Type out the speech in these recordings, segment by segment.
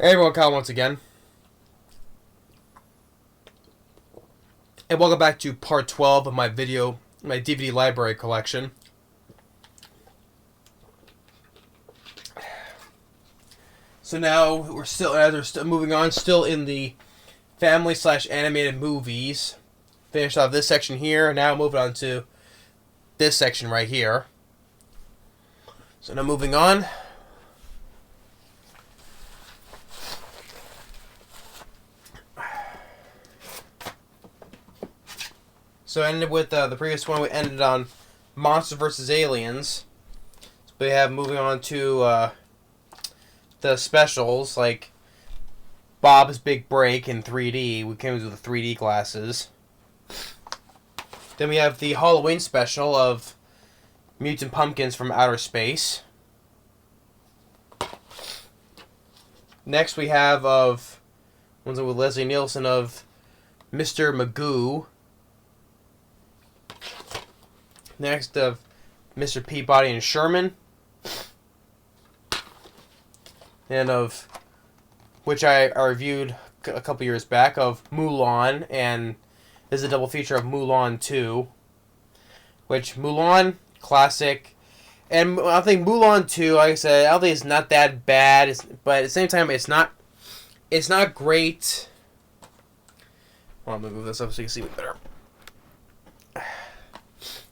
Hey everyone, Kyle once again. And welcome back to part 12 of my DVD library collection. So now we're still moving on, still in the family/animated movies. Finished off this section here, now moving on to this section right here. So now moving on. So ended with the previous one. We ended on Monsters vs. Aliens. So we have moving on to the specials like Bob's Big Break in 3D. We came with the 3D glasses. Then we have the Halloween special of Mutant Pumpkins from Outer Space. Next we have ones with Leslie Nielsen of Mr. Magoo. Next of Mr. Peabody and Sherman. And of which I reviewed a couple years back of Mulan, and this is a double feature of Mulan 2. Which Mulan, classic. And I think Mulan 2, like I said, I don't think it's not that bad, but at the same time it's not great. Well, I'm gonna move this up so you can see me better.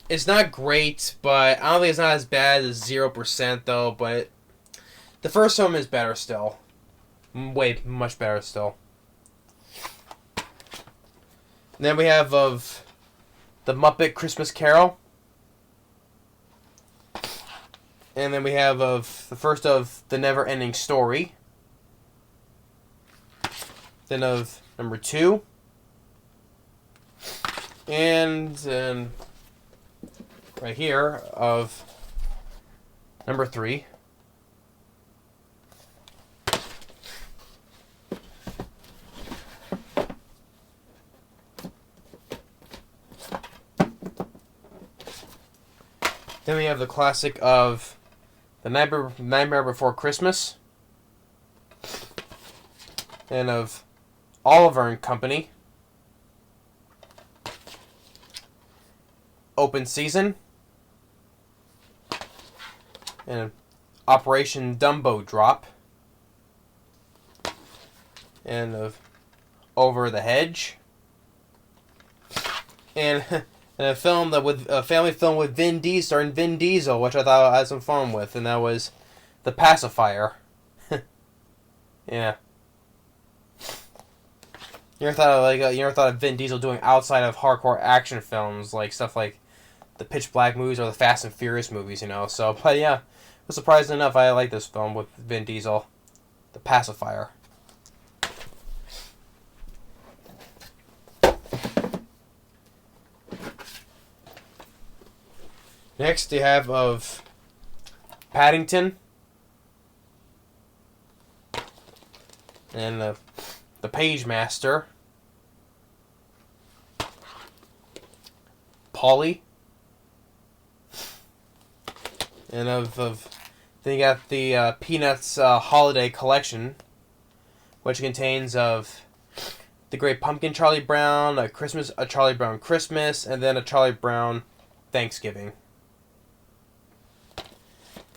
It's not great, but I don't think it's not as bad as 0% though, but the first film is better still. Much better still. And then we have of The Muppet Christmas Carol. And then we have of the first of The Never Ending Story. Then of number 2. And right here of number 3. Then we have the classic of The Nightmare Before Christmas. And of Oliver and Company. Open Season. And Operation Dumbo Drop. And of Over the Hedge. And a family film with Vin Diesel, starring Vin Diesel, which I thought I had some fun with, and that was The Pacifier. Yeah. You ever thought of Vin Diesel doing outside of hardcore action films, like stuff like the Pitch Black movies or the Fast and Furious movies, So, but yeah, but surprisingly enough, I like this film with Vin Diesel, The Pacifier. Next, you have of Paddington. And the Page Master. Polly. And then you got the Peanuts Holiday Collection, which contains of The Great Pumpkin Charlie Brown, a Charlie Brown Christmas, and then a Charlie Brown Thanksgiving.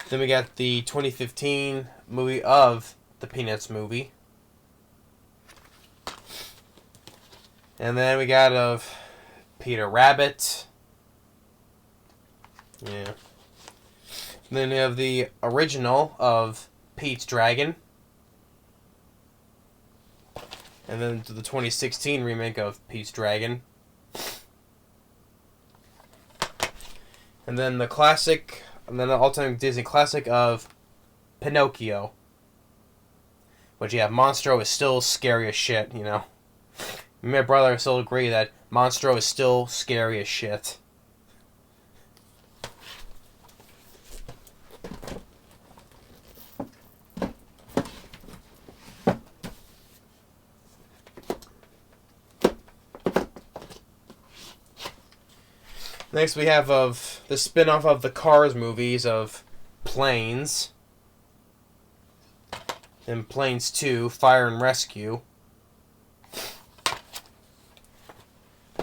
Then we got the 2015 movie of the Peanuts movie. And then we got of Peter Rabbit. Yeah. And then we have the original of Pete's Dragon. And then the 2016 remake of Pete's Dragon. And then the classic, and then the all-time Disney classic of Pinocchio. Which, yeah, Monstro is still scary as shit, Me and my brother still agree that Monstro is still scary as shit. Next we have of the spin-off of the Cars movies of Planes. Then Planes 2, Fire and Rescue.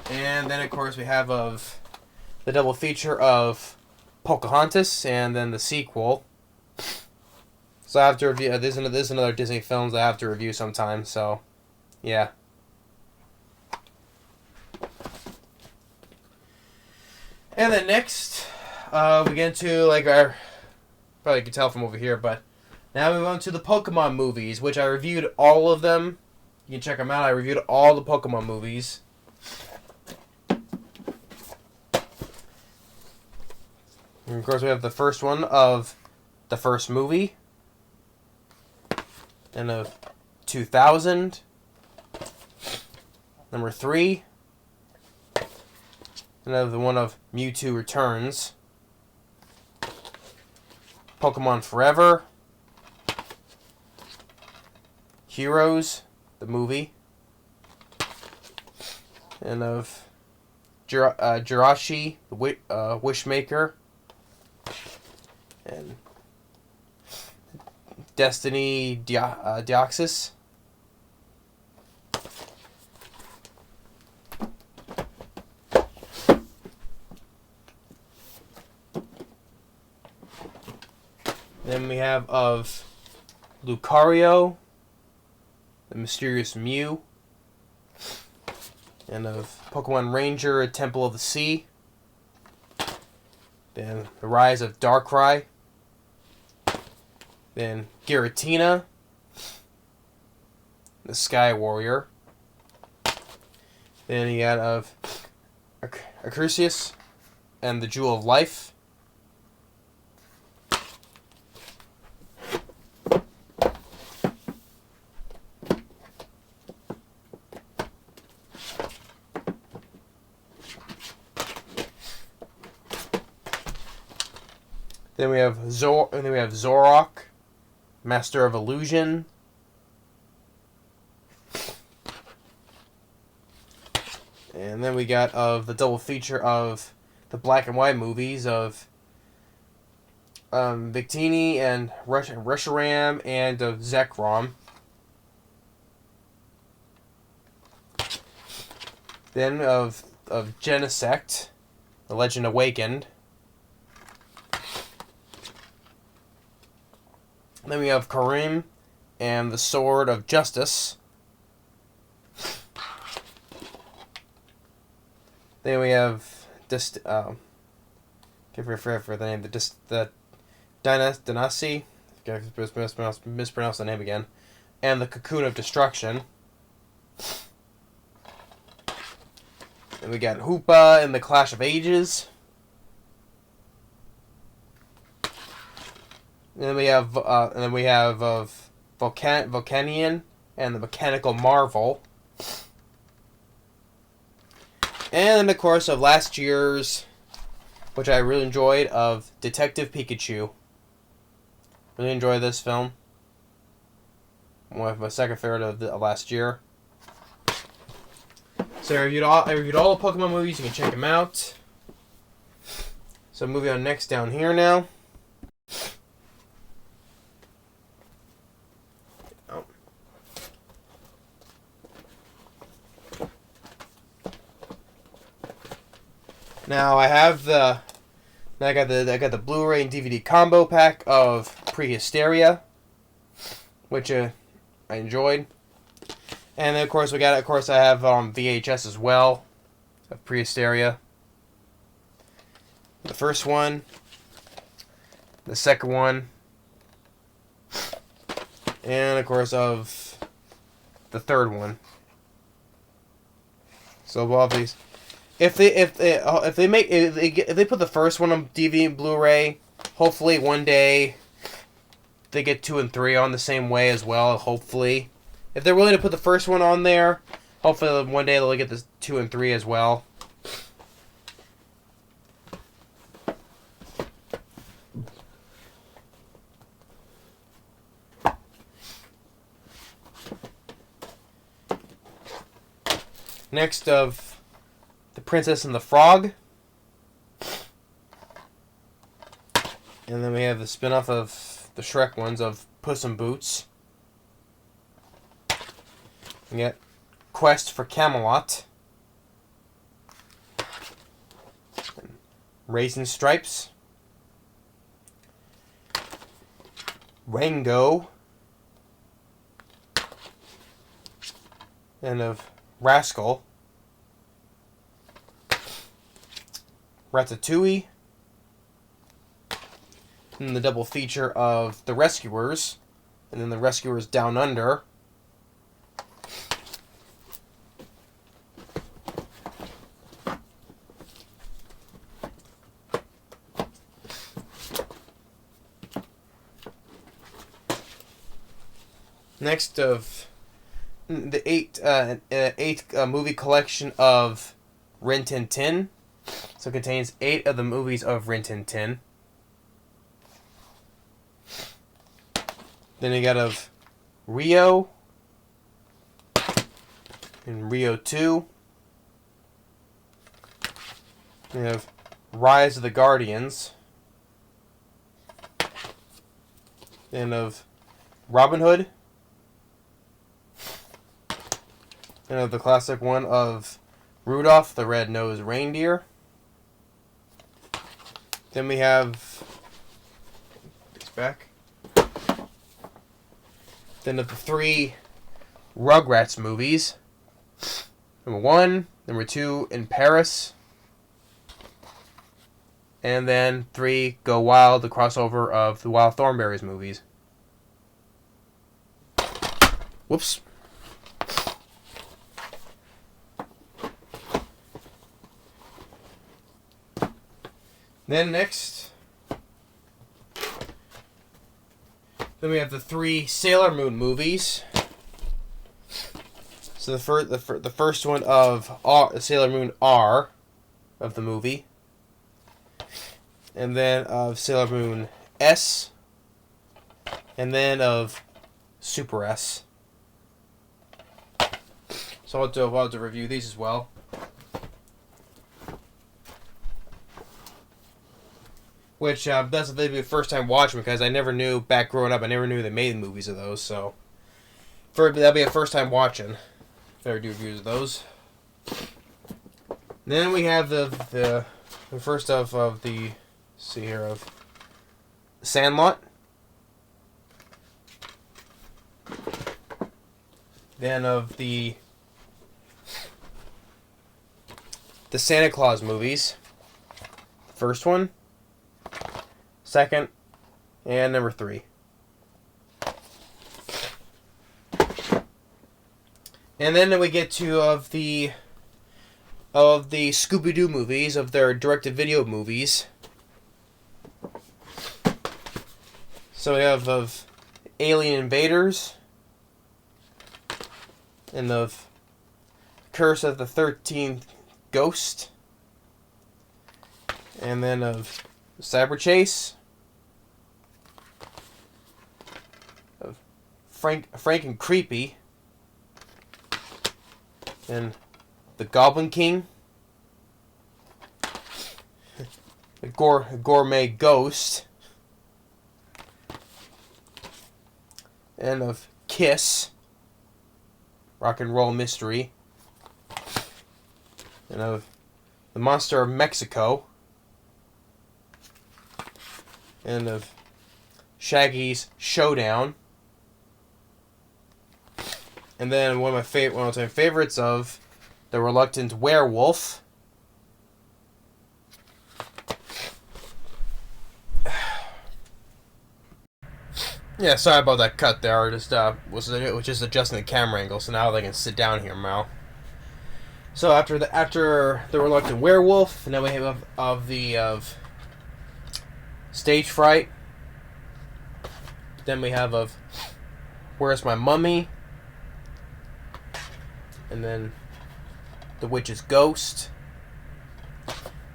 And then, of course, we have of the double feature of Pocahontas and then the sequel. So I have to review. There's another Disney films I have to review sometime. So, yeah. And then next, we get into like our. Probably can tell from over here, but now we move on to the Pokemon movies, which I reviewed all of them. You can check them out. I reviewed all the Pokemon movies. And of course, we have the first one of the first movie. And of 2000. Number 3. And of the one of Mewtwo Returns. Pokemon Forever. Heroes, the movie. And of Jirachi, the Wishmaker. And Destiny Deoxys. Then we have of Lucario, the Mysterious Mew, and of Pokemon Ranger, Temple of the Sea. Then the Rise of Darkrai. Then Giratina, the Sky Warrior. Then you got of Arceus and the Jewel of Life. Then we have Zorok, Master of Illusion. And then we got of the double feature of the black and white movies of Victini and Reshiram and of Zekrom. Then of Genesect, The Legend Awakened. Then we have Karim and the Sword of Justice. Then we have can't remember the name. The Dynasty. I mispronounced the name again. And the Cocoon of Destruction. Then we got Hoopa and the Clash of Ages. And then we have of Volcanion and the Mechanical Marvel. And then, of course, of last year's, which I really enjoyed, of Detective Pikachu. Really enjoyed this film. One of my second favorite of last year. So I reviewed all the Pokemon movies. You can check them out. So moving on next down here now. Now I got the Blu-ray and DVD combo pack of Prehysteria, which I enjoyed, and then of course I have VHS as well of Prehysteria. The first one, the second one, and of course of the third one. So all these. If they put the first one on DVD and Blu-ray, hopefully one day they get 2 and 3 on the same way as well. Hopefully, if they're willing to put the first one on there, hopefully one day they'll get the 2 and 3 as well. Next of The Princess and the Frog. And then we have the spin-off of the Shrek ones of Puss in Boots. We got Quest for Camelot. Raisin Stripes. Rango. And of Rascal. Ratatouille. And the double feature of The Rescuers. And then The Rescuers Down Under. Next of the eight movie collection of Rin Tin Tin. So it contains 8 of the movies of Rin Tin Tin. Then you got of Rio and Rio 2. You have Rise of the Guardians. Then of Robin Hood. And of the classic one of Rudolph the Red-Nosed Reindeer. Then we have this back. Then of the 3 Rugrats movies. Number 1, number 2 in Paris. And then 3 Go Wild, the crossover of the Wild Thornberrys movies. Whoops. Then next, then we have the 3 Sailor Moon movies. So the first one of Sailor Moon R of the movie, and then of Sailor Moon S, and then of Super S. So I'll have to review these as well. Which that's maybe the first time watching, because I never knew, back growing up, I never knew they made movies of those, so that'll be a first time watching if I ever do reviews of those. Then we have the first of the, see here, of Sandlot. Then of the Santa Claus movies. First one, second, and number 3. And then we get to of the Scooby-Doo movies, of their direct-to-video movies. So we have of Alien Invaders, and of Curse of the 13th Ghost, and then of Cyber Chase, of Frank and Creepy, and the Goblin King, the Gourmet Ghost, and of Kiss, Rock and Roll Mystery, and of the Monster of Mexico, and of Shaggy's Showdown, and then one of my all-time favorites of The Reluctant Werewolf. Yeah, sorry about that cut there. I just was just adjusting the camera angle, so now I can sit down here now. So after the Reluctant Werewolf, and then we have of Stage Fright. Then we have of Where's My Mummy? And then The Witch's Ghost.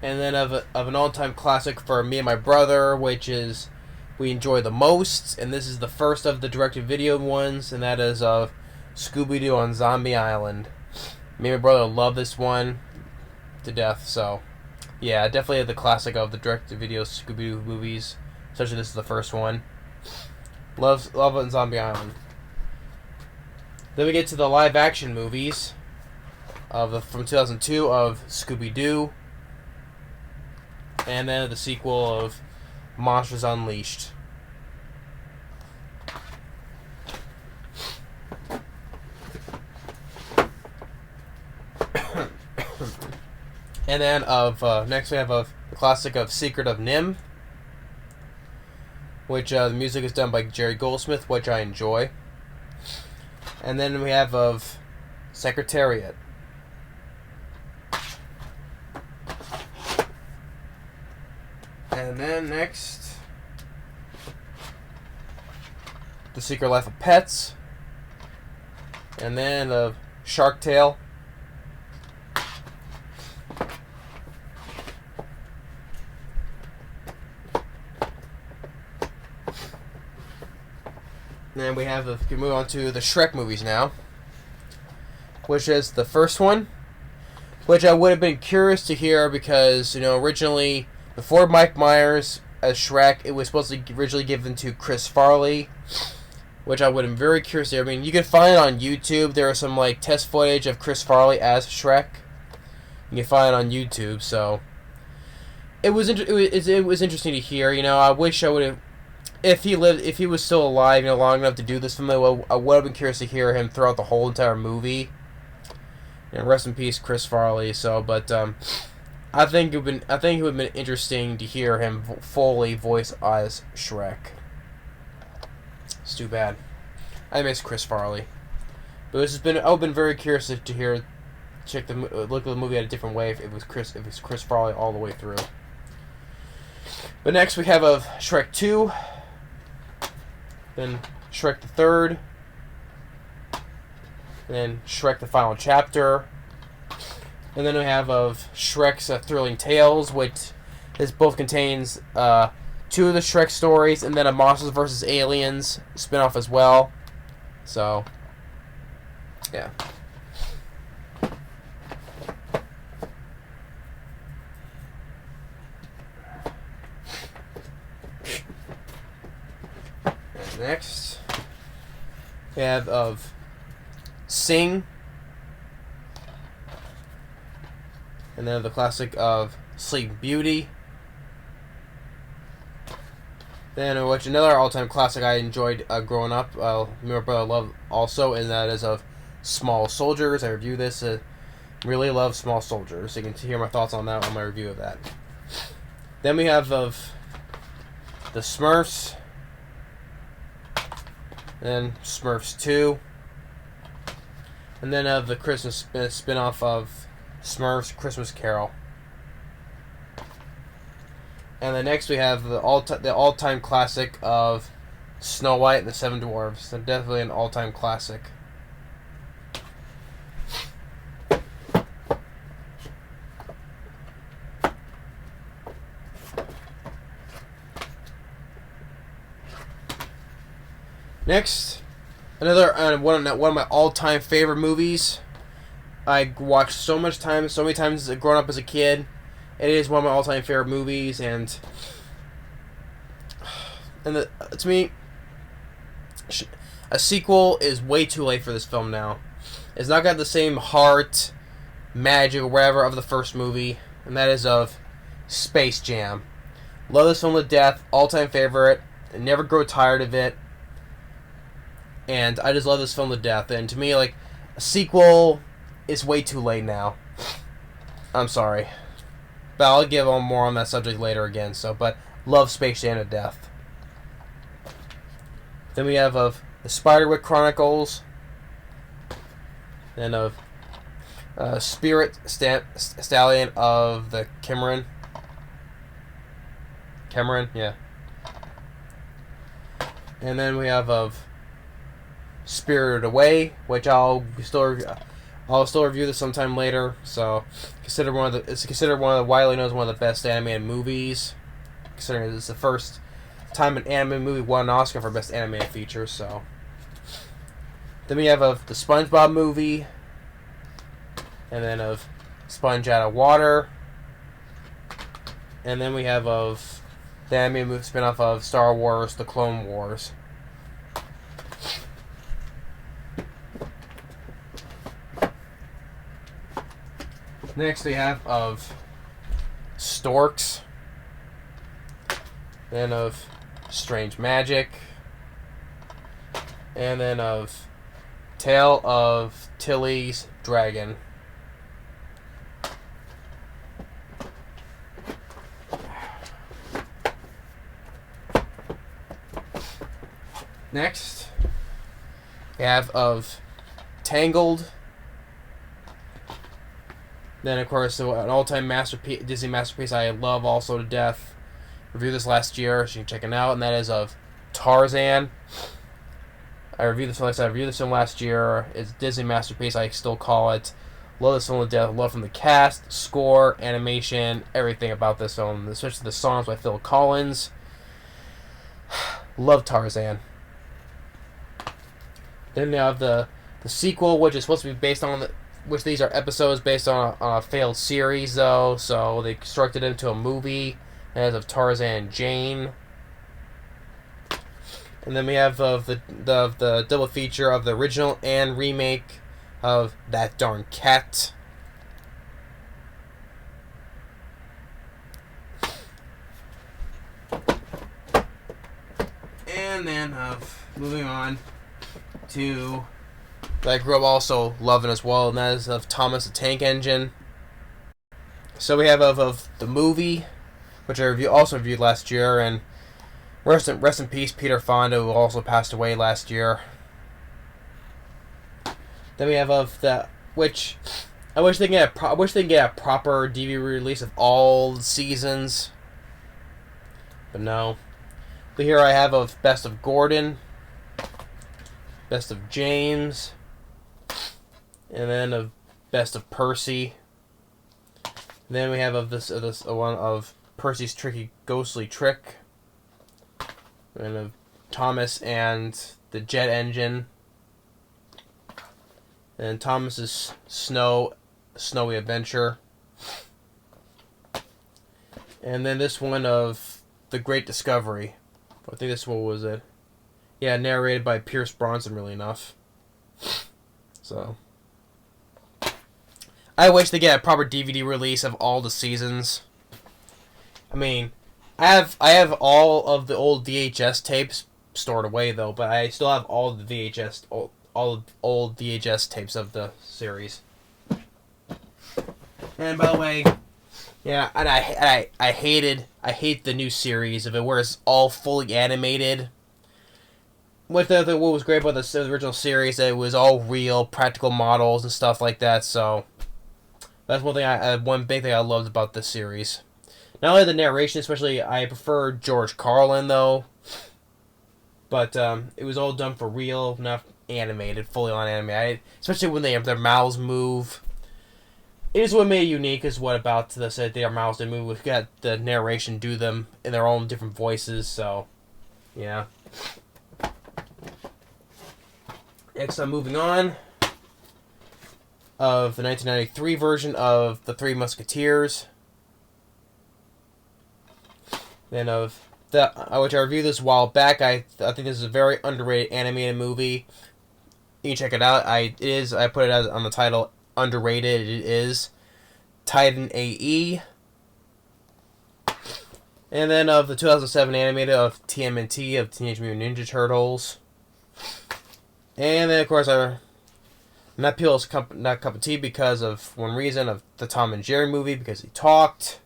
And then of an all-time classic for me and my brother, which is we enjoy the most, and this is the first of the direct-to-video ones, and that is of Scooby-Doo on Zombie Island. Me and my brother love this one to death, so yeah, definitely the classic of the direct-to-video Scooby-Doo movies, especially this is the first one. Love it on Zombie Island. Then we get to the live action movies from 2002 of Scooby-Doo, and then the sequel of Monsters Unleashed. And then next we have the classic of Secret of NIMH, which the music is done by Jerry Goldsmith, which I enjoy. And then we have of Secretariat. And then next, The Secret Life of Pets. And then Shark Tale. And we have we can move on to the Shrek movies now, which is the first one, which I would have been curious to hear because, originally, before Mike Myers as Shrek, it was supposed to be originally given to Chris Farley, which I would have been very curious to hear. I mean, you can find it on YouTube. There are some test footage of Chris Farley as Shrek. You can find it on YouTube, so it was interesting to hear. I wish I would have. If he was still alive, long enough to do this film, I would have been curious to hear him throughout the whole entire movie. Rest in peace, Chris Farley. So, but I think it would have been interesting to hear him fully voice as Shrek. It's too bad. I miss Chris Farley. But I've been very curious to hear, look at the movie at a different way if it was Chris Farley all the way through. But next we have Shrek 2. Then Shrek the Third, and then Shrek the Final Chapter, and then we have Shrek's Thrilling Tales, which both contains 2 of the Shrek stories, and then a Monsters vs. Aliens spinoff as well. So, yeah. Next, we have Sing, and then the classic of Sleeping Beauty. Then which another all-time classic I enjoyed growing up, me and my brother love also, and that is of Small Soldiers. I review this. Really love Small Soldiers. So you can hear my thoughts on that on my review of that. Then we have the Smurfs. Then Smurfs 2. And then the Christmas spin-off of Smurfs Christmas Carol. And then next we have the all-time classic of Snow White and the Seven Dwarfs. So definitely an all-time classic. Next, another one of my all-time favorite movies. I watched so many times growing up as a kid. It is one of my all-time favorite movies, and to me, a sequel is way too late for this film now. It's not got the same heart, magic, or whatever of the first movie, and that is of Space Jam. Love this film to death, all-time favorite. I never grow tired of it. And I just love this film to death. And to me, a sequel is way too late now. I'm sorry. But I'll give on more on that subject later again. But love Space Jam to death. Then we have the Spiderwick Chronicles. Then of Spirit Stallion of the Cameron. Yeah. And then we have Spirited Away, which I'll still review this sometime later. So, it's considered one of the widely known as one of the best animated movies. Considering it's the first time an animated movie won an Oscar for best animated feature. So, then we have the SpongeBob movie, and then of Sponge Out of Water, and then we have the animated movie spinoff of Star Wars: The Clone Wars. Next we have of Storks. Then of Strange Magic. And then of Tale of Tilly's Dragon. Next, we have of Tangled. Then, of course, an all-time masterpiece, Disney masterpiece I love also to death. Reviewed this last year, so you can check it out, and that is of Tarzan. I reviewed this film last year. It's a Disney masterpiece, I still call it. Love this film to death. Love from the cast, score, animation, everything about this film, especially the songs by Phil Collins. Love Tarzan. Then they have the sequel, which is supposed to be based on which these are episodes based on a failed series, though. So they constructed it into a movie as of Tarzan Jane. And then we have the double feature of the original and remake of That Darn Cat. And then moving on to that I grew up also loving as well, and that is of Thomas the Tank Engine. So we have of the movie, which I also reviewed last year, and rest in peace Peter Fonda, who also passed away last year. Then we have of the which I wish they can get a proper DVD release of all the seasons, but no. But here I have of Best of Gordon, Best of James, and then of Best of Percy. And then we have of this one of Percy's Tricky Ghostly Trick, and of Thomas and the Jet Engine, and Thomas's Snowy Adventure, and then this one of The Great Discovery. I think this one was it. Yeah, narrated by Pierce Bronson, really enough. So, I wish they get a proper DVD release of all the seasons. I mean, I have all of the old VHS tapes stored away though, but I still have all the old VHS tapes of the series. And by the way, yeah, and I hate the new series of it where it's all fully animated. What was great about the original series, that it was all real, practical models and stuff like that. So that's one big thing I loved about this series. Not only the narration, especially I prefer George Carlin though, but it was all done for real, not animated, fully on animated. Especially when their mouths move. It is what made it unique, is what about their mouths they move. We've got the narration do them in their own different voices, so yeah. Next, I'm moving on of the 1993 version of The Three Musketeers. Then of which I reviewed this a while back. I think this is a very underrated animated movie. You can check it out. I put it as on the title, underrated. It is Titan AE. And then of the 2007 animated of TMNT of Teenage Mutant Ninja Turtles. And then of course not Peel's not cup of tea because of one reason, of the Tom and Jerry movie, because he talked.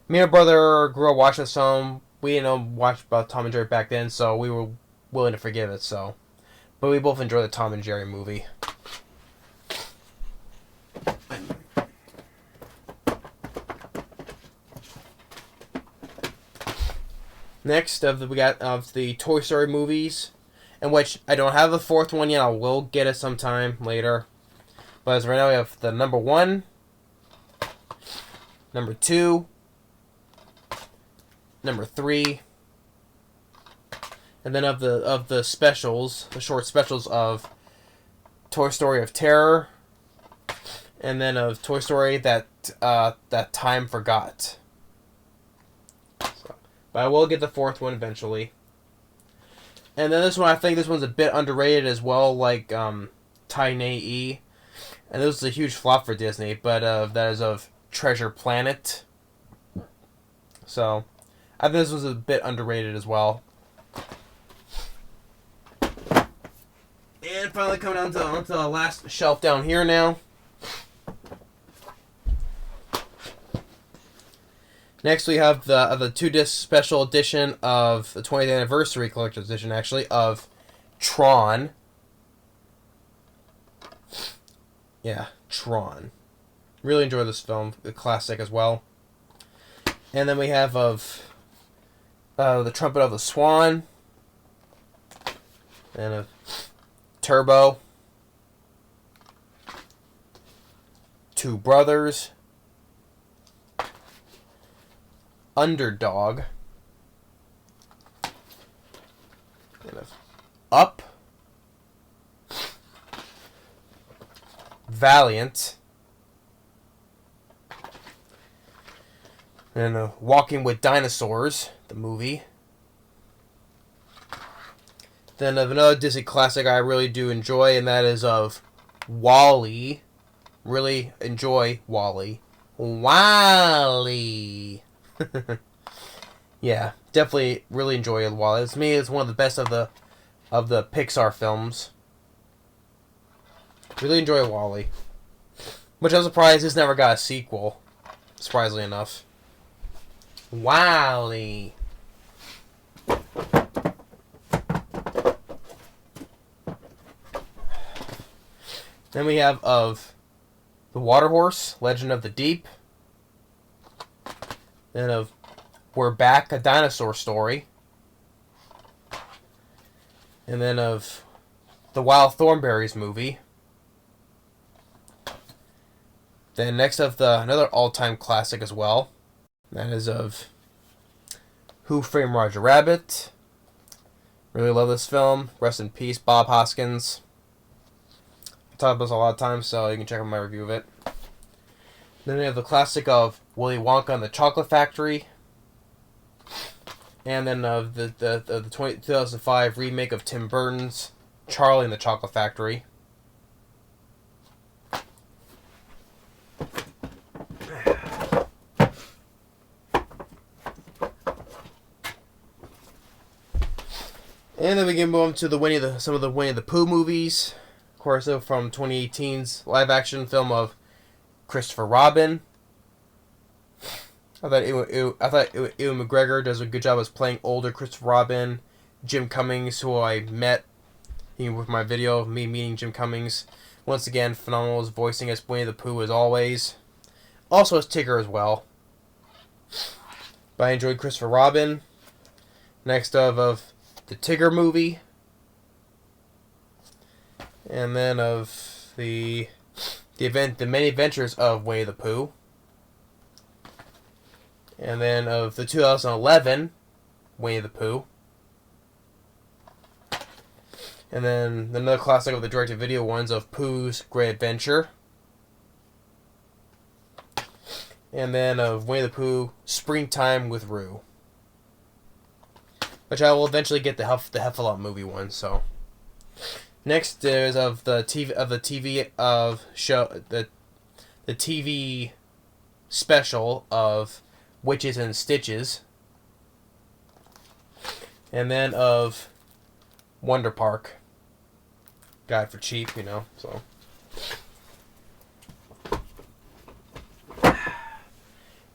Me and my brother grew up watching this film. We didn't watch about Tom and Jerry back then, so we were willing to forgive it. So, but we both enjoyed the Tom and Jerry movie. Next, we got the Toy Story movies, in which I don't have the fourth one yet. I will get it sometime later. But as of right now, we have the number 1, number 2, number 3, and then of the specials, the short specials of Toy Story of Terror, and then of Toy Story that Time Forgot. So, but I will get the fourth one eventually. And then this one, I think this one's a bit underrated as well, like Titan AE. And this was a huge flop for Disney, but that is of Treasure Planet. So, I think this was a bit underrated as well. And finally coming down to onto the last shelf down here now. Next we have the 2-disc special edition of the 20th anniversary collector's edition, actually, of Tron. Yeah, Tron. Really enjoy this film, the classic as well. And then we have of the Trumpet of the Swan, and of Turbo, Two Brothers, Underdog, and of Up, Valiant, and Walking with Dinosaurs, the movie. Then of another Disney classic I really do enjoy, and that is of WALL-E. Really enjoy WALL-E. WALL-E. Yeah, definitely really enjoy WALL-E. To me, it's one of the best of the Pixar films. Really enjoy WALL-E. Which I'm surprised this never got a sequel. Surprisingly enough. WALL-E. Then we have of The Water Horse, Legend of the Deep. Then of We're Back, A Dinosaur Story. And then of The Wild Thornberrys movie. Then next of another all-time classic as well. That is of Who Framed Roger Rabbit. Really love this film. Rest in peace, Bob Hoskins. I talked about this a lot of times, so you can check out my review of it. Then we have the classic of Willy Wonka and the Chocolate Factory. And then of the 2005 remake of Tim Burton's Charlie and the Chocolate Factory. And then we can move on to some of the Winnie the Pooh movies. Of course, from 2018's live-action film of Christopher Robin. I thought Ewan McGregor does a good job as playing older Christopher Robin. Jim Cummings, who I met with my video of me meeting Jim Cummings. Once again, phenomenal as voicing as Winnie the Pooh as always. Also as Tigger as well. But I enjoyed Christopher Robin. Next of the Tigger movie. And then of the many adventures of Winnie the Pooh. And then of the 2011 Winnie the Pooh. And then another classic of the direct-to-video ones of Pooh's Great Adventure. And then of Winnie the Pooh Springtime with Roo. Which I will eventually get the Heffalump movie one, so. Next is of the TV special of Witches and Stitches. And then of Wonder Park. Got it for cheap, so.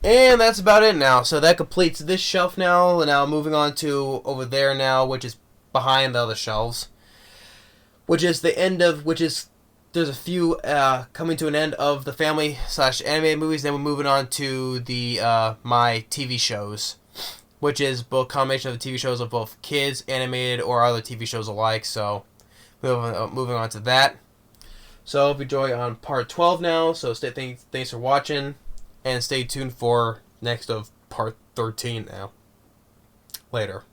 And that's about it now. So that completes this shelf now. And now moving on to over there now, which is behind the other shelves. There's a few coming to an end of the family/animated movies. Then we're moving on to the my TV shows, which is both combination of the TV shows of both kids, animated, or other TV shows alike. So moving on to that. So hope you enjoy on part 12 now. So thanks for watching, and stay tuned for next of part 13 now. Later.